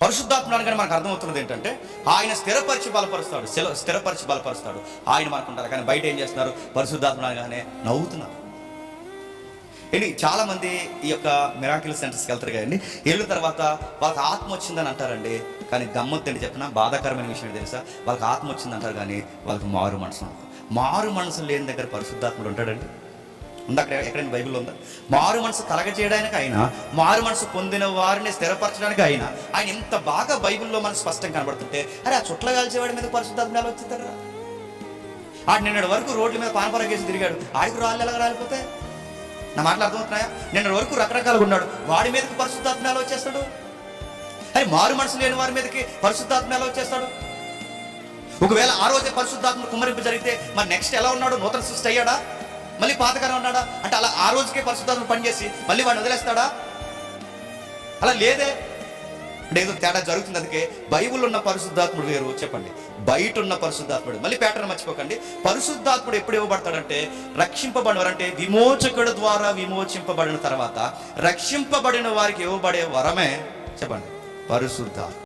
పరిశుద్ధాత్మ అనగానే మనకు అర్థమవుతున్నది ఏంటంటే ఆయన స్థిరపరిచి బలపరుస్తాడు ఆయన మనకు ఉంటారు. కానీ బయట ఏం చేస్తున్నారు? పరిశుద్ధాత్మ అనగానే నవ్వుతున్నారు. ఏంటి, చాలా మంది ఈ యొక్క మిరాకిల్ సెంటర్స్కి వెళ్తారు కదండి. వెళ్ళిన తర్వాత వాళ్ళకి ఆత్మ వచ్చిందని అంటారండి. కానీ గమ్మత్తు చెప్పిన బాధాకరమైన విషయం తెలుసా, వాళ్ళకి ఆత్మ వచ్చిందంటారు కానీ వాళ్ళకి మారు మనసు లేని దగ్గర పరిశుద్ధాత్ముడు ఉంటాడండి. ఉందా? అక్కడ ఎక్కడైనా బైబిల్లో ఉందా? మారు మనసు కలగజేయడానికి ఆయన, మారు మనసు పొందిన వారిని స్థిరపరచడానికి ఆయన ఎంత బాగా బైబిల్లో మనకు స్పష్టంగా కనబడుతుంటే, అరే ఆ చుట్ల కాల్చేవాడి మీద పరిశుద్ధాత్మ ఎలా వచ్చింది కదా? ఆడు నిన్నటి వరకు రోడ్ల మీద పానపరకేసి తిరిగాడు, ఆడికి రాళ్ళు ఎలాగ రాలిపోతాయి? నా మాటలు అర్థమవుతున్నాయా? నిన్నటి వరకు రకరకాలుగా ఉన్నాడు, వాడి మీదకి పరిశుద్ధాత్మ ఎలా వచ్చేస్తాడు? అరే మారు మనసు లేని వారి మీదకి పరిశుద్ధాత్మ ఎలా వచ్చేస్తాడు? ఒకవేళ ఆ రోజే పరిశుద్ధాత్మ కుమ్మరింపు జరిగితే మరి నెక్స్ట్ ఎలా ఉన్నాడు? నూతన సృష్టి అయ్యాడా? మళ్ళీ పాతగానే ఉన్నాడా? అంటే అలా ఆ రోజుకే పరిశుద్ధాత్మ పనిచేసి మళ్ళీ వాడిని వదిలేస్తాడా? అలా లేదే. అంటే ఏదో తేడా జరుగుతుంది. అందుకే బైబిల్ ఉన్న పరిశుద్ధాత్ముడు వేరు, చెప్పండి బయట ఉన్న పరిశుద్ధాత్ముడు. మళ్ళీ ప్యాటర్న్ మర్చిపోకండి. పరిశుద్ధాత్ముడు ఎప్పుడు ఇవ్వబడతాడంటే రక్షింపబడిన, విమోచకుడు ద్వారా విమోచింపబడిన తర్వాత రక్షింపబడిన వారికి ఇవ్వబడే వరమే చెప్పండి పరిశుద్ధాత్మ.